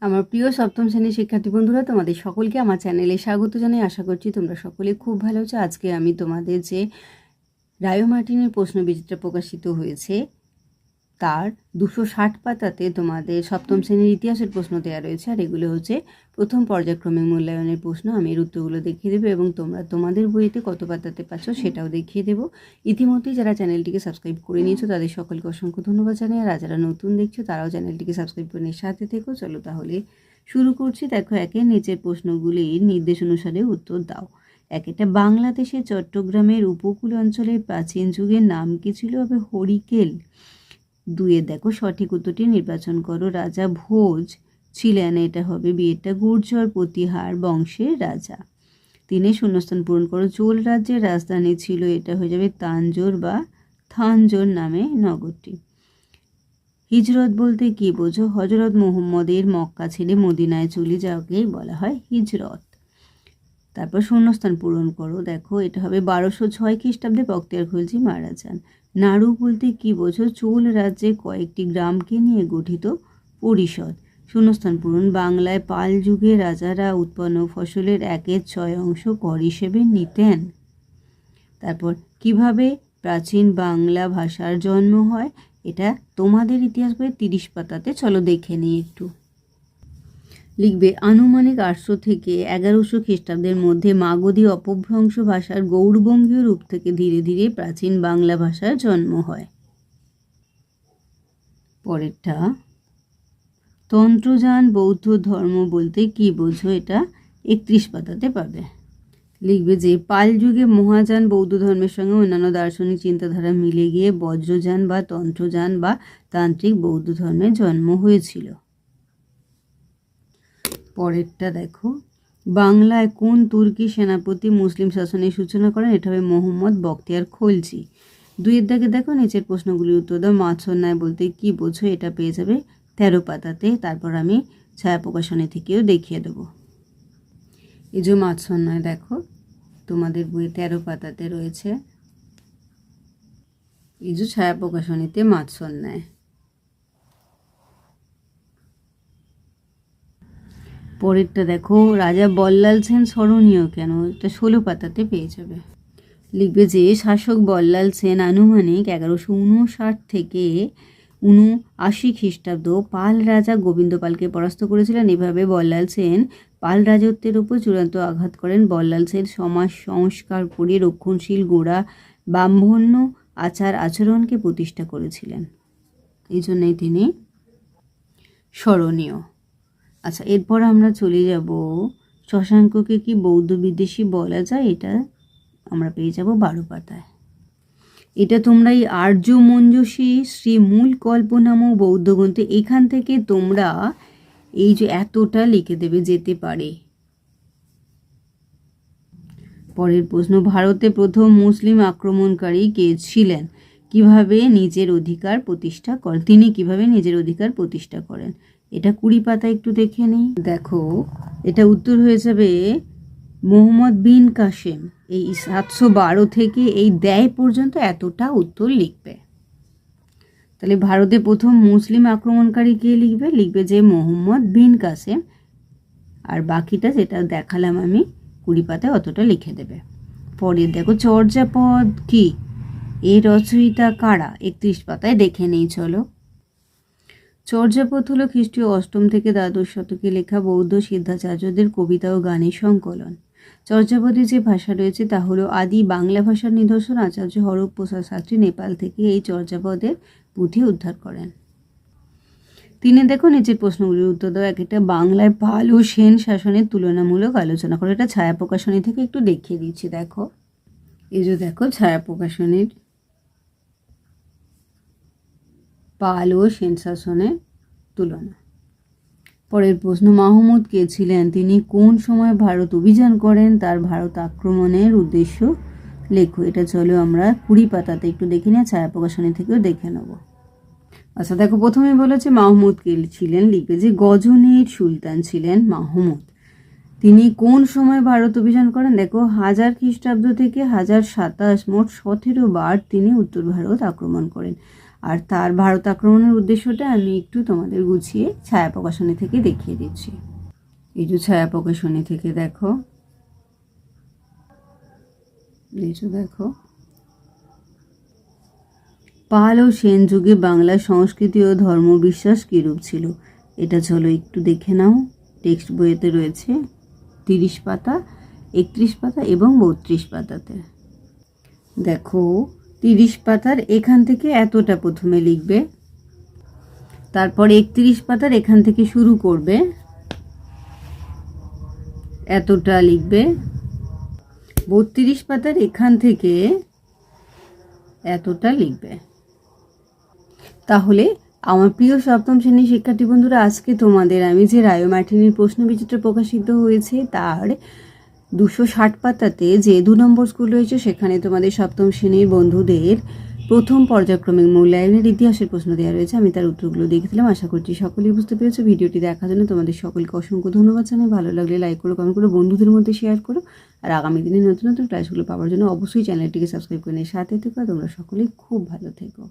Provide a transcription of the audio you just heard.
আমার প্রিয় সপ্তম শ্রেণীর শিক্ষার্থী বন্ধুরা, তোমাদের সকলকে আমার চ্যানেলে স্বাগত জানাই। আশা করছি তোমরা সকলে খুব ভালো আছো। আজকে আমি তোমাদের যে রায় মার্টিনের প্রশ্নবিচিত্রা প্রকাশিত হয়েছে তার 260 পাতাতে তোমাদের সপ্তম শ্রেণীর ইতিহাসের প্রশ্ন দেওয়া রয়েছে, আর এগুলো হচ্ছে প্রথম পর্যায়ক্রমিক মূল্যায়নের প্রশ্ন। আমি এর উত্তরগুলো দেখিয়ে দেবো এবং তোমরা তোমাদের বইতে কত পাতাতে পাচ্ছ সেটাও দেখিয়ে দেবো। ইতিমধ্যেই যারা চ্যানেলটিকে সাবস্ক্রাইব করে নিয়েছো তাদের সকলকে অসংখ্য ধন্যবাদ জানাই, আর যারা নতুন দেখছো তারাও চ্যানেলটিকে সাবস্ক্রাইব করে নিয়ে সাথে থেকো। চলো তাহলে শুরু করছি। দেখো, একের নিচের প্রশ্নগুলির নির্দেশ অনুসারে উত্তর দাও। একটা বাংলাদেশের চট্টগ্রামের উপকূল অঞ্চলের প্রাচীন যুগের নাম কি ছিল? হবে হরিকেল। 2 দেখো সঠিক উত্তরটি নির্বাচন করো। রাজা ভোজ ছিলেন, এটা হবে বিয়েটা গুর্জর প্রতিহার বংশের রাজা। 3 শূন্যস্থান পূরণ করো। চোল রাজ্যের রাজধানী ছিল, এটা হয়ে যাবে তাঞ্জোর বা থানজোর নামে নগরটি। হিজরত বলতে কি বোঝো? হজরত মোহাম্মদের মক্কা ছেড়ে মদিনায় চলে যাওয়াকেই বলা হয় হিজরত। তারপর শূন্যস্থান পূরণ করো। দেখো, এটা হবে 1206 খ্রিস্টাব্দে বখতিয়ার খলজি মারা যান। নাড়ু বলতে কি বোঝো? চোল রাজ্যে কয়েকটি গ্রামকে নিয়ে গঠিত পরিষদ। শূন্যস্থান পূরণ। বাংলায় পাল যুগে রাজারা উৎপন্ন ফসলের 1/6 অংশ কর হিসেবে নিতেন। তারপর কিভাবে প্রাচীন বাংলা ভাষার জন্ম হয়? এটা তোমাদের ইতিহাস বইয়ের 30 পাতাতে। চলো দেখে নিই একটু। লিখবে আনুমানিক 800 থেকে 1100 খ্রিস্টাব্দের মধ্যে মাগধী অপভ্রংশ ভাষার গৌড়বঙ্গীয় রূপ থেকে ধীরে ধীরে প্রাচীন বাংলা ভাষার জন্ম হয়। পরেরটা, তন্ত্রযান বৌদ্ধ ধর্ম বলতে কি বোঝো? এটা 31 পাতাতে পাবে। লিখবে যে পাল যুগে মহাযান বৌদ্ধ ধর্মের সঙ্গে অন্যান্য দার্শনিক চিন্তাধারা মিলে গিয়ে বজ্রযান বা তন্ত্রযান বা তান্ত্রিক বৌদ্ধ ধর্মের জন্ম হয়েছিল। পরেরটা দেখো, বাংলায় কোন তুর্কি সেনাপতি মুসলিম শাসনের সূচনা করেন? এটা হবে মোহাম্মদ বখতিয়ার খলজি। 2 দাগে দেখো নিচের প্রশ্নগুলির উত্তর দাও। মাছন্যায় বলতে কি বোঝো? এটা পেয়ে যাবে 13 পাতাতে। তারপর আমি ছায়া প্রকাশনী থেকেও দেখিয়ে দেবো। এই যে মাছন্যায় দেখো তোমাদের বইয়ে 13 পাতাতে রয়েছে। এই যে ছায়া প্রকাশনীতে মাছন্যায়। পরেরটা দেখো, রাজা বল্লাল সেন স্মরণীয় কেন? এটা 16 পাতাতে পেয়ে যাবে। লিখবে যে শাসক বল্লাল সেন আনুমানিক 1159 থেকে 79 খ্রিস্টাব্দ পাল রাজা গোবিন্দ পালকে পরাস্ত করেছিলেন। এভাবে বল্লাল সেন পাল রাজত্বের উপর চূড়ান্ত আঘাত করেন। বল্লাল সেন সমাজ সংস্কার করে রক্ষণশীল গোড়া ব্রাহ্মণ্য আচার আচরণকে প্রতিষ্ঠা করেছিলেন, এই জন্যই তিনি স্মরণীয়। আচ্ছা, এরপর আমরা চলে যাব শশাঙ্ককে কি বৌদ্ধ বিদ্বেষী বলা যায়? এটা আমরা পেয়ে যাব 12 পাতায়। এটা তোমরা এই আর্য মঞ্জুষী শ্রী মূল কল্পনাম বৌদ্ধ গ্রন্থে এখান থেকে তোমরা এই যে এতটা লিখে দেবে যেতে পারে। পরের প্রশ্ন, ভারতে প্রথম মুসলিম আক্রমণকারী কে ছিলেন? কিভাবে নিজের অধিকার প্রতিষ্ঠা করেন? তিনি কিভাবে নিজের অধিকার প্রতিষ্ঠা করেন? এটা 20 পাতা একটু দেখে নিই। দেখো, এটা উত্তর হয়ে যাবে মোহাম্মদ বিন কাসেম। এই 712 থেকে এই দেয় পর্যন্ত এতটা উত্তর লিখবে। তাহলে ভারতে প্রথম মুসলিম আক্রমণকারী কে লিখবে? লিখবে যে মোহাম্মদ বিন কাসেম, আর বাকিটা যেটা দেখালাম আমি 20 পাতায় অতটা লিখে দেবে। পরে দেখো, চর্যাপদ কি? এর রচয়িতা কারা? 31 পাতায় দেখে নেই। চলো, চর্যাপদ হলো খ্রিস্টীয় 8ম থেকে দ্বাদশ শতকে লেখা বৌদ্ধ সিদ্ধাচার্যদের কবিতা ও গানের সংকলন। চর্যাপদে যে ভাষা রয়েছে তা হলো আদি বাংলা ভাষার নিদর্শন। আচার্য হরপ প্রসাদ শাস্ত্রী নেপাল থেকে এই চর্যাপদের পুঁথি উদ্ধার করেন। 3 দেখো নিচের প্রশ্নগুলির উত্তর দাও। একটা বাংলায় পাল ও সেন শাসনের তুলনামূলক আলোচনা করো। এটা ছায়া প্রকাশনী থেকে একটু দেখিয়ে দিচ্ছি। দেখো, এই যে দেখো ছায়া প্রকাশনীর পাল ও সেন শাসনের তুলনা। পরের প্রশ্ন, মাহমুদ কে ছিলেন? তিনি কোন সময় ভারত অভিযান করেন? তার ভারত আক্রমণের উদ্দেশ্য লেখো। এটা চলো আমরা 20 পাতাতে একটু দেখে নিয়ে ছায়া প্রকাশনী থেকেও দেখে নেব। আচ্ছা দেখো, প্রথমে বলেছে মাহমুদ কে ছিলেন। লিখবে যে গজনীর সুলতান ছিলেন মাহমুদ। তিনি কোন সময় ভারত অভিযান করেন? দেখো, 1000 খ্রিস্টাব্দ থেকে 1027, মোট 17 বার তিনি উত্তর ভারত আক্রমণ করেন। আর তার ভারত আক্রমণের উদ্দেশ্যটা আমি একটু তোমাদের গুছিয়ে ছায়া প্রকাশনী থেকে দেখিয়ে দিচ্ছি। এই যে ছায়া প্রকাশনী থেকে দেখো, দেখো পাল ও সেন যুগে বাংলার সংস্কৃতি ও ধর্ম বিশ্বাস কিরূপ ছিল, এটা চলো একটু দেখে নাও। টেক্সট বইয়েতে রয়েছে 30 পাতা, 31 পাতা এবং 32 পাতাতে। দেখো 30 পাতার এখান থেকে এতটা প্রথমে লিখবে, তারপর 31 পাতার এখান থেকে শুরু করবে, এতটা লিখবে। 32 পাতার এখান থেকে এতটা লিখবে। তাহলে আমার প্রিয় সপ্তম শ্রেণীর শিক্ষার্থী বন্ধুরা, আজকে তোমাদের আমি যে রায় মার্টিনের প্রশ্নবিচিত্র প্রকাশিত হয়েছে তার 260 পাতাতে যে 2 নম্বর স্কুল রয়েছে, সেখানে তোমাদের সপ্তম শ্রেণীর বন্ধুদের প্রথম পর্যায়ক্রমিক মূল্যায়নের ইতিহাসের প্রশ্ন দেওয়া রয়েছে। আমি তার উত্তরগুলো দেখছিলাম, আশা করছি সকলেই বুঝতে পেরেছো। ভিডিওটি দেখার জন্য তোমাদের সকলকে অসংখ্য ধন্যবাদ জানাই। ভালো লাগলে লাইক করো, কমেন্ট করো, বন্ধুদের মধ্যে শেয়ার করো। আর আগামী দিনে নতুন নতুন ক্লাসগুলো পাওয়ার জন্য অবশ্যই চ্যানেলটিকে সাবস্ক্রাইব করে নিয়ে সাথে থেকো। তোমরা সকলেই খুব ভালো থেকো।